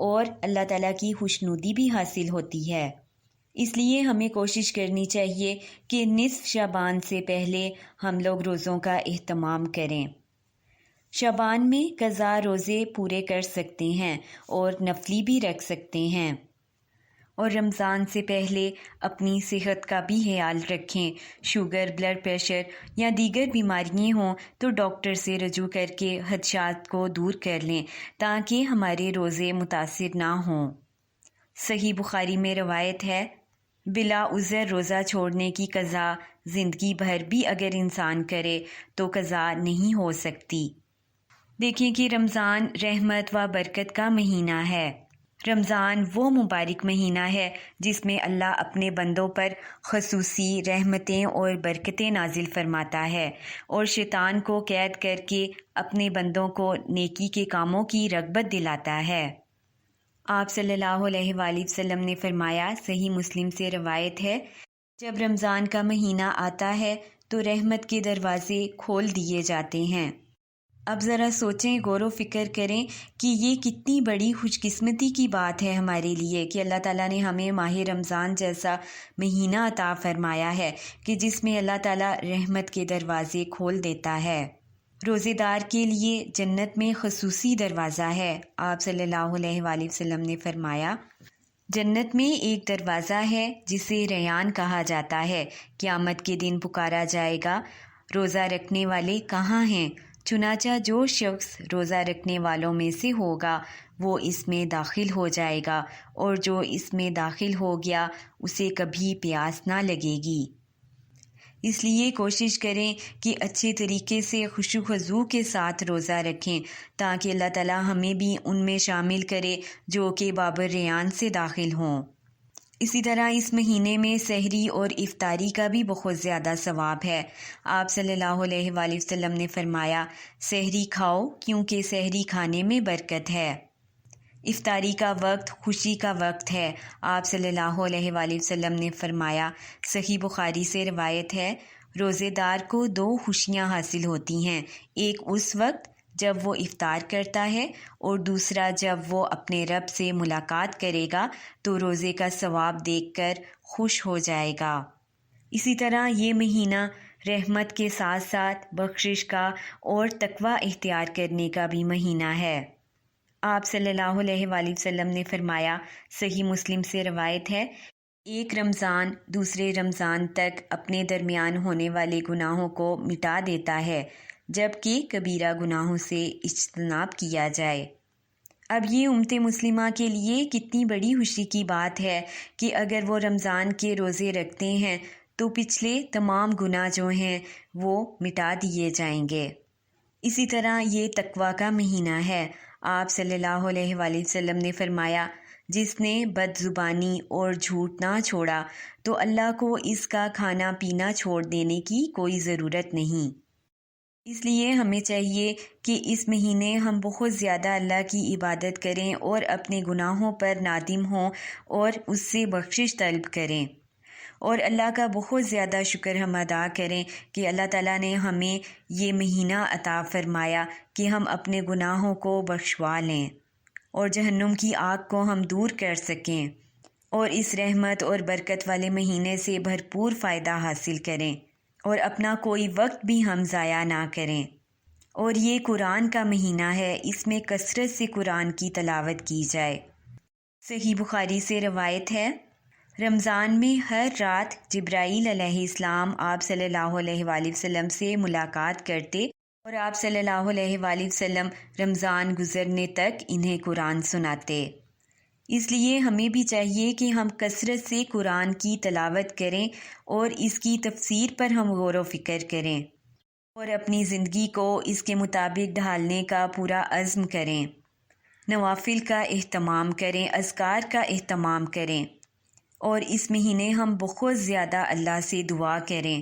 اور اللہ تعالیٰ کی خوشنودی بھی حاصل ہوتی ہے۔ اس لیے ہمیں کوشش کرنی چاہیے کہ نصف شعبان سے پہلے ہم لوگ روزوں کا اہتمام کریں۔ شعبان میں قضا روزے پورے کر سکتے ہیں اور نفلی بھی رکھ سکتے ہیں، اور رمضان سے پہلے اپنی صحت کا بھی خیال رکھیں۔ شوگر، بلڈ پریشر یا دیگر بیماریاں ہوں تو ڈاکٹر سے رجوع کر کے خدشات کو دور کر لیں تاکہ ہمارے روزے متاثر نہ ہوں۔ صحیح بخاری میں روایت ہے، بلا عذر روزہ چھوڑنے کی قضا زندگی بھر بھی اگر انسان کرے تو قضا نہیں ہو سکتی۔ دیکھیں کہ رمضان رحمت و برکت کا مہینہ ہے۔ رمضان وہ مبارک مہینہ ہے جس میں اللہ اپنے بندوں پر خصوصی رحمتیں اور برکتیں نازل فرماتا ہے اور شیطان کو قید کر کے اپنے بندوں کو نیکی کے کاموں کی رغبت دلاتا ہے۔ آپ صلی اللہ علیہ وآلہ وسلم نے فرمایا، صحیح مسلم سے روایت ہے، جب رمضان کا مہینہ آتا ہے تو رحمت کے دروازے کھول دیے جاتے ہیں۔ اب ذرا سوچیں، غور و فکر کریں کہ یہ کتنی بڑی خوش قسمتی کی بات ہے ہمارے لیے کہ اللہ تعالیٰ نے ہمیں ماہ رمضان جیسا مہینہ عطا فرمایا ہے کہ جس میں اللہ تعالیٰ رحمت کے دروازے کھول دیتا ہے۔ روزے دار کے لیے جنت میں خصوصی دروازہ ہے۔ آپ صلی اللہ علیہ وآلہ وسلم نے فرمایا، جنت میں ایک دروازہ ہے جسے ریان کہا جاتا ہے۔ قیامت کے دن پکارا جائے گا، روزہ رکھنے والے کہاں ہیں؟ چنانچہ جو شخص روزہ رکھنے والوں میں سے ہوگا وہ اس میں داخل ہو جائے گا، اور جو اس میں داخل ہو گیا اسے کبھی پیاس نہ لگے گی۔ اس لیے کوشش کریں کہ اچھے طریقے سے خشوع و خضوع کے ساتھ روزہ رکھیں تاکہ اللہ تعالیٰ ہمیں بھی ان میں شامل کرے جو کہ باب ریان سے داخل ہوں۔ اسی طرح اس مہینے میں سحری اور افطاری کا بھی بہت زیادہ ثواب ہے۔ آپ صلی اللہ علیہ وآلہ وسلم نے فرمایا، سحری کھاؤ کیونکہ سحری کھانے میں برکت ہے۔ افطاری کا وقت خوشی کا وقت ہے۔ آپ صلی اللہ علیہ وآلہ وسلم نے فرمایا، صحیح بخاری سے روایت ہے، روزے دار کو دو خوشیاں حاصل ہوتی ہیں، ایک اس وقت جب وہ افطار کرتا ہے اور دوسرا جب وہ اپنے رب سے ملاقات کرے گا تو روزے کا ثواب دیکھ کر خوش ہو جائے گا۔ اسی طرح یہ مہینہ رحمت کے ساتھ ساتھ بخشش کا اور تقوی اختیار کرنے کا بھی مہینہ ہے۔ آپ صلی اللہ علیہ وآلہ وسلم نے فرمایا، صحیح مسلم سے روایت ہے، ایک رمضان دوسرے رمضان تک اپنے درمیان ہونے والے گناہوں کو مٹا دیتا ہے جبکہ کبیرہ گناہوں سے اجتناب کیا جائے۔ اب یہ امت مسلمہ کے لیے کتنی بڑی خوشی کی بات ہے کہ اگر وہ رمضان کے روزے رکھتے ہیں تو پچھلے تمام گناہ جو ہیں وہ مٹا دیے جائیں گے۔ اسی طرح یہ تقوی کا مہینہ ہے۔ آپ صلی اللہ علیہ وآلہ وسلم نے فرمایا، جس نے بد زبانی اور جھوٹ نہ چھوڑا تو اللہ کو اس کا کھانا پینا چھوڑ دینے کی کوئی ضرورت نہیں۔ اس لیے ہمیں چاہیے کہ اس مہینے ہم بہت زیادہ اللہ کی عبادت کریں اور اپنے گناہوں پر نادم ہوں اور اس سے بخشش طلب کریں، اور اللہ کا بہت زیادہ شکر ہم ادا کریں کہ اللہ تعالیٰ نے ہمیں یہ مہینہ عطا فرمایا کہ ہم اپنے گناہوں کو بخشوا لیں اور جہنم کی آگ کو ہم دور کر سکیں اور اس رحمت اور برکت والے مہینے سے بھرپور فائدہ حاصل کریں اور اپنا کوئی وقت بھی ہم ضائع نہ کریں۔ اور یہ قرآن کا مہینہ ہے، اس میں کثرت سے قرآن کی تلاوت کی جائے۔ صحیح بخاری سے روایت ہے، رمضان میں ہر رات جبرائیل علیہ السلام آپ صلی اللہ علیہ وآلہ وسلم سے ملاقات کرتے اور آپ صلی اللہ علیہ وآلہ وسلم رمضان گزرنے تک انہیں قرآن سناتے۔ اس لیے ہمیں بھی چاہیے کہ ہم کثرت سے قرآن کی تلاوت کریں اور اس کی تفسیر پر ہم غور و فکر کریں اور اپنی زندگی کو اس کے مطابق ڈھالنے کا پورا عزم کریں، نوافل کا اہتمام کریں، اذکار کا اہتمام کریں، اور اس مہینے ہم بہت زیادہ اللہ سے دعا کریں،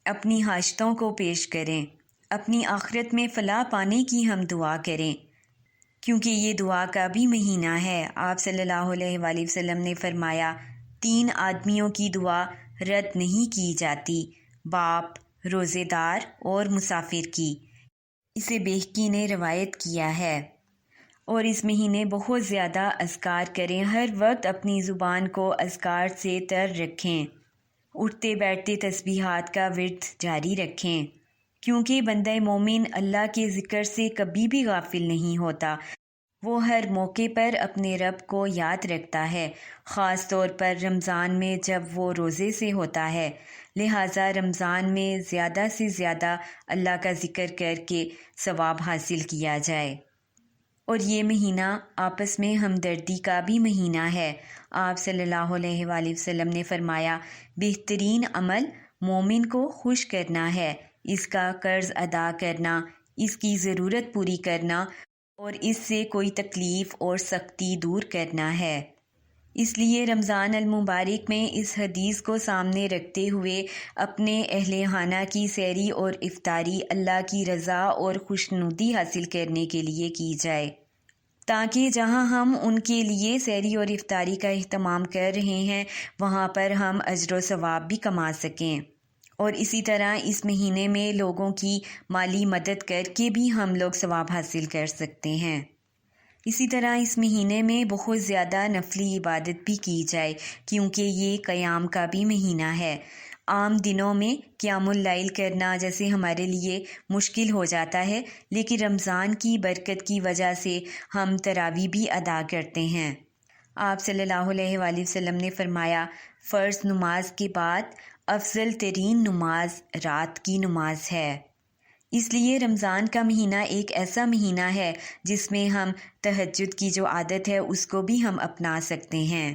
اپنی حاجتوں کو پیش کریں، اپنی آخرت میں فلاح پانے کی ہم دعا کریں، کیونکہ یہ دعا کا بھی مہینہ ہے۔ آپ صلی اللہ علیہ وآلہ وسلم نے فرمایا، 3 آدمیوں کی دعا رد نہیں کی جاتی، باپ، روزے دار اور مسافر کی۔ اسے بیہقی نے روایت کیا ہے۔ اور اس مہینے بہت زیادہ اذکار کریں، ہر وقت اپنی زبان کو اذکار سے تر رکھیں، اٹھتے بیٹھتے تسبیحات کا ورد جاری رکھیں، کیونکہ بندہ مومن اللہ کے ذکر سے کبھی بھی غافل نہیں ہوتا، وہ ہر موقع پر اپنے رب کو یاد رکھتا ہے، خاص طور پر رمضان میں جب وہ روزے سے ہوتا ہے، لہٰذا رمضان میں زیادہ سے زیادہ اللہ کا ذکر کر کے ثواب حاصل کیا جائے۔ اور یہ مہینہ آپس میں ہمدردی کا بھی مہینہ ہے۔ آپ صلی اللہ علیہ وآلہ وسلم نے فرمایا، بہترین عمل مومن کو خوش کرنا ہے، اس کا قرض ادا کرنا، اس کی ضرورت پوری کرنا اور اس سے کوئی تکلیف اور سختی دور کرنا ہے۔ اس لیے رمضان المبارک میں اس حدیث کو سامنے رکھتے ہوئے اپنے اہل خانہ کی سحری اور افطاری اللہ کی رضا اور خوشنودی حاصل کرنے کے لیے کی جائے، تاکہ جہاں ہم ان کے لیے سحری اور افطاری کا اہتمام کر رہے ہیں وہاں پر ہم اجر و ثواب بھی کما سکیں، اور اسی طرح اس مہینے میں لوگوں کی مالی مدد کر کے بھی ہم لوگ ثواب حاصل کر سکتے ہیں۔ اسی طرح اس مہینے میں بہت زیادہ نفلی عبادت بھی کی جائے، کیونکہ یہ قیام کا بھی مہینہ ہے۔ عام دنوں میں قیام اللیل کرنا جیسے ہمارے لیے مشکل ہو جاتا ہے، لیکن رمضان کی برکت کی وجہ سے ہم تراویح بھی ادا کرتے ہیں۔ آپ صلی اللہ علیہ وآلہ وسلم نے فرمایا، فرض نماز کے بعد افضل ترین نماز رات کی نماز ہے۔ اس لیے رمضان کا مہینہ ایک ایسا مہینہ ہے جس میں ہم تہجد کی جو عادت ہے اس کو بھی ہم اپنا سکتے ہیں۔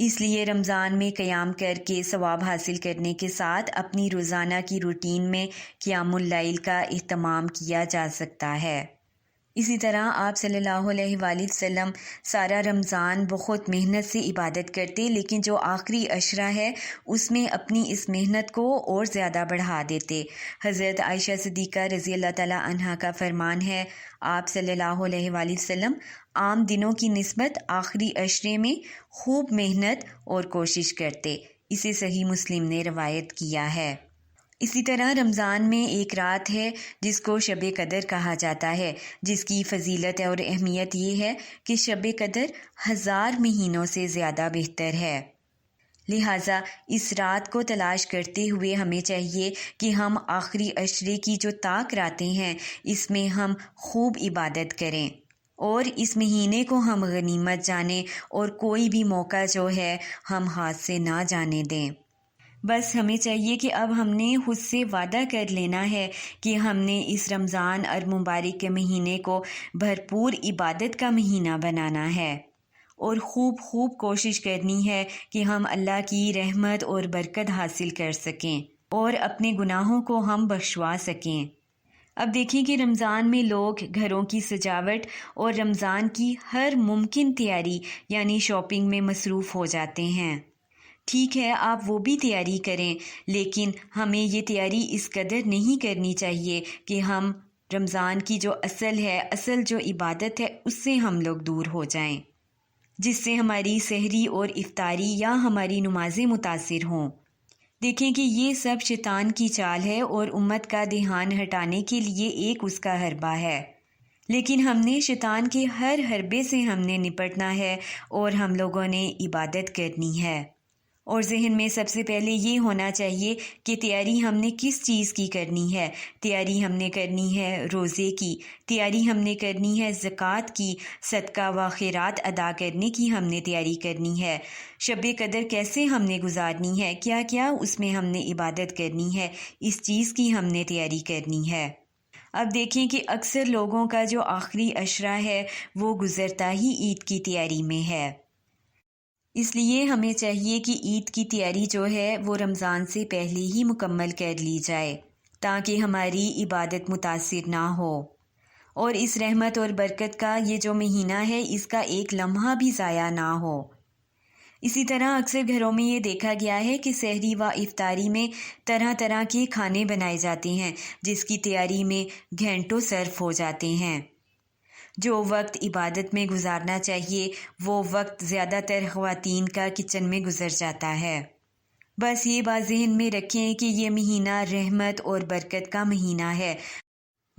اس لیے رمضان میں قیام کر کے ثواب حاصل کرنے کے ساتھ اپنی روزانہ کی روٹین میں قیام اللیل کا اہتمام کیا جا سکتا ہے۔ اسی طرح آپ صلی اللہ علیہ وآلہ وسلم سارا رمضان بہت محنت سے عبادت کرتے، لیکن جو آخری عشرہ ہے اس میں اپنی اس محنت کو اور زیادہ بڑھا دیتے۔ حضرت عائشہ صدیقہ رضی اللہ تعالیٰ عنہا کا فرمان ہے، آپ صلی اللہ علیہ وآلہ وسلم عام دنوں کی نسبت آخری عشرے میں خوب محنت اور کوشش کرتے۔ اسے صحیح مسلم نے روایت کیا ہے۔ اسی طرح رمضان میں ایک رات ہے جس کو شب قدر کہا جاتا ہے، جس کی فضیلت اور اہمیت یہ ہے کہ شب قدر 1000 مہینوں سے زیادہ بہتر ہے۔ لہٰذا اس رات کو تلاش کرتے ہوئے ہمیں چاہیے کہ ہم آخری عشرے کی جو طاق راتیں ہیں اس میں ہم خوب عبادت کریں اور اس مہینے کو ہم غنیمت جانیں اور کوئی بھی موقع جو ہے ہم ہاتھ سے نہ جانے دیں۔ بس ہمیں چاہیے کہ اب ہم نے خود سے وعدہ کر لینا ہے کہ ہم نے اس رمضان اور مبارک کے مہینے کو بھرپور عبادت کا مہینہ بنانا ہے اور خوب کوشش کرنی ہے کہ ہم اللہ کی رحمت اور برکت حاصل کر سکیں اور اپنے گناہوں کو ہم بخشوا سکیں۔ اب دیکھیں کہ رمضان میں لوگ گھروں کی سجاوٹ اور رمضان کی ہر ممکن تیاری یعنی شاپنگ میں مصروف ہو جاتے ہیں۔ ٹھیک ہے، آپ وہ بھی تیاری کریں، لیکن ہمیں یہ تیاری اس قدر نہیں کرنی چاہیے کہ ہم رمضان کی جو اصل جو عبادت ہے اس سے ہم لوگ دور ہو جائیں، جس سے ہماری سحری اور افطاری یا ہماری نمازیں متاثر ہوں۔ دیکھیں کہ یہ سب شیطان کی چال ہے اور امت کا دھیان ہٹانے کے لیے ایک اس کا حربہ ہے، لیکن ہم نے شیطان کے ہر حربے سے ہم نے نپٹنا ہے اور ہم لوگوں نے عبادت کرنی ہے۔ اور ذہن میں سب سے پہلے یہ ہونا چاہیے کہ تیاری ہم نے کس چیز کی کرنی ہے۔ تیاری ہم نے کرنی ہے روزے کی، تیاری ہم نے کرنی ہے زکوٰۃ کی، صدقہ و خیرات ادا کرنے کی ہم نے تیاری کرنی ہے، شب قدر کیسے ہم نے گزارنی ہے، کیا کیا اس میں ہم نے عبادت کرنی ہے، اس چیز کی ہم نے تیاری کرنی ہے۔ اب دیکھیں کہ اکثر لوگوں کا جو آخری عشرہ ہے وہ گزرتا ہی عید کی تیاری میں ہے۔ اس لیے ہمیں چاہیے کہ عید کی تیاری جو ہے وہ رمضان سے پہلے ہی مکمل کر لی جائے تاکہ ہماری عبادت متاثر نہ ہو، اور اس رحمت اور برکت کا یہ جو مہینہ ہے اس کا ایک لمحہ بھی ضائع نہ ہو۔ اسی طرح اکثر گھروں میں یہ دیکھا گیا ہے کہ سحری و افطاری میں طرح طرح کے کھانے بنائے جاتے ہیں جس کی تیاری میں گھنٹوں صرف ہو جاتے ہیں۔ جو وقت عبادت میں گزارنا چاہیے وہ وقت زیادہ تر خواتین کا کچن میں گزر جاتا ہے۔ بس یہ بات ذہن میں رکھیں کہ یہ مہینہ رحمت اور برکت کا مہینہ ہے،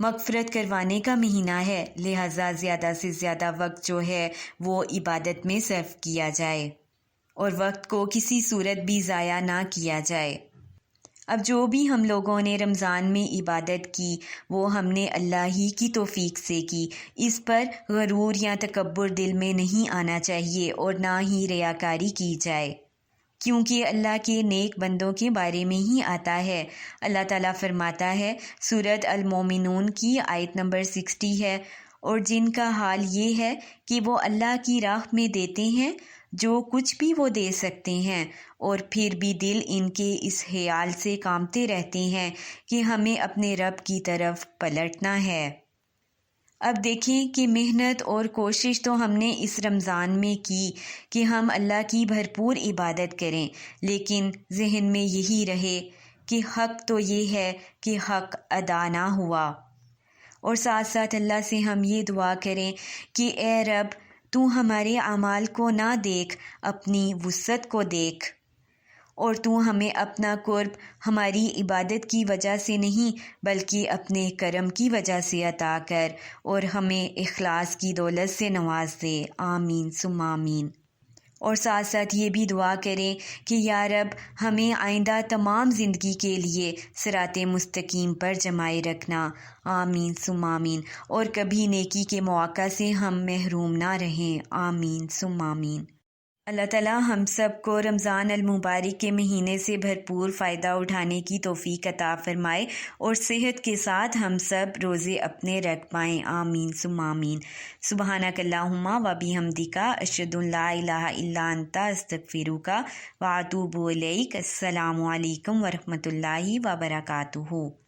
مغفرت کروانے کا مہینہ ہے، لہٰذا زیادہ سے زیادہ وقت جو ہے وہ عبادت میں صرف کیا جائے اور وقت کو کسی صورت بھی ضائع نہ کیا جائے۔ اب جو بھی ہم لوگوں نے رمضان میں عبادت کی وہ ہم نے اللہ ہی کی توفیق سے کی، اس پر غرور یا تکبر دل میں نہیں آنا چاہیے اور نہ ہی ریاکاری کی جائے، کیونکہ اللہ کے نیک بندوں کے بارے میں ہی آتا ہے۔ اللہ تعالیٰ فرماتا ہے، سورۃ المومنون کی آیت نمبر 60 ہے، اور جن کا حال یہ ہے کہ وہ اللہ کی راہ میں دیتے ہیں جو کچھ بھی وہ دے سکتے ہیں، اور پھر بھی دل ان کے اس خیال سے کانپتے رہتے ہیں کہ ہمیں اپنے رب کی طرف پلٹنا ہے۔ اب دیکھیں کہ محنت اور کوشش تو ہم نے اس رمضان میں کی کہ ہم اللہ کی بھرپور عبادت کریں، لیکن ذہن میں یہی رہے کہ حق تو یہ ہے کہ حق ادا نہ ہوا، اور ساتھ ساتھ اللہ سے ہم یہ دعا کریں کہ اے رب تو ہمارے اعمال کو نہ دیکھ، اپنی وسعت کو دیکھ، اور تو ہمیں اپنا قرب ہماری عبادت کی وجہ سے نہیں بلکہ اپنے کرم کی وجہ سے عطا کر، اور ہمیں اخلاص کی دولت سے نواز دے، آمین ثم آمین۔ اور ساتھ ساتھ یہ بھی دعا کریں کہ یا رب ہمیں آئندہ تمام زندگی کے لیے صراط مستقیم پر جمائے رکھنا، آمین ثم آمین، اور کبھی نیکی کے مواقع سے ہم محروم نہ رہیں، آمین ثم آمین۔ اللہ تعالیٰ ہم سب کو رمضان المبارک کے مہینے سے بھرپور فائدہ اٹھانے کی توفیق عطا فرمائے اور صحت کے ساتھ ہم سب روزے اپنے رکھ پائیں، آمین ثم آمین۔ سبحانک اللہم و بحمدک، اشہد ان لا الہ الا انت، استغفرک و اتوب الیک۔ السلام علیکم ورحمۃ اللہ وبرکاتہ۔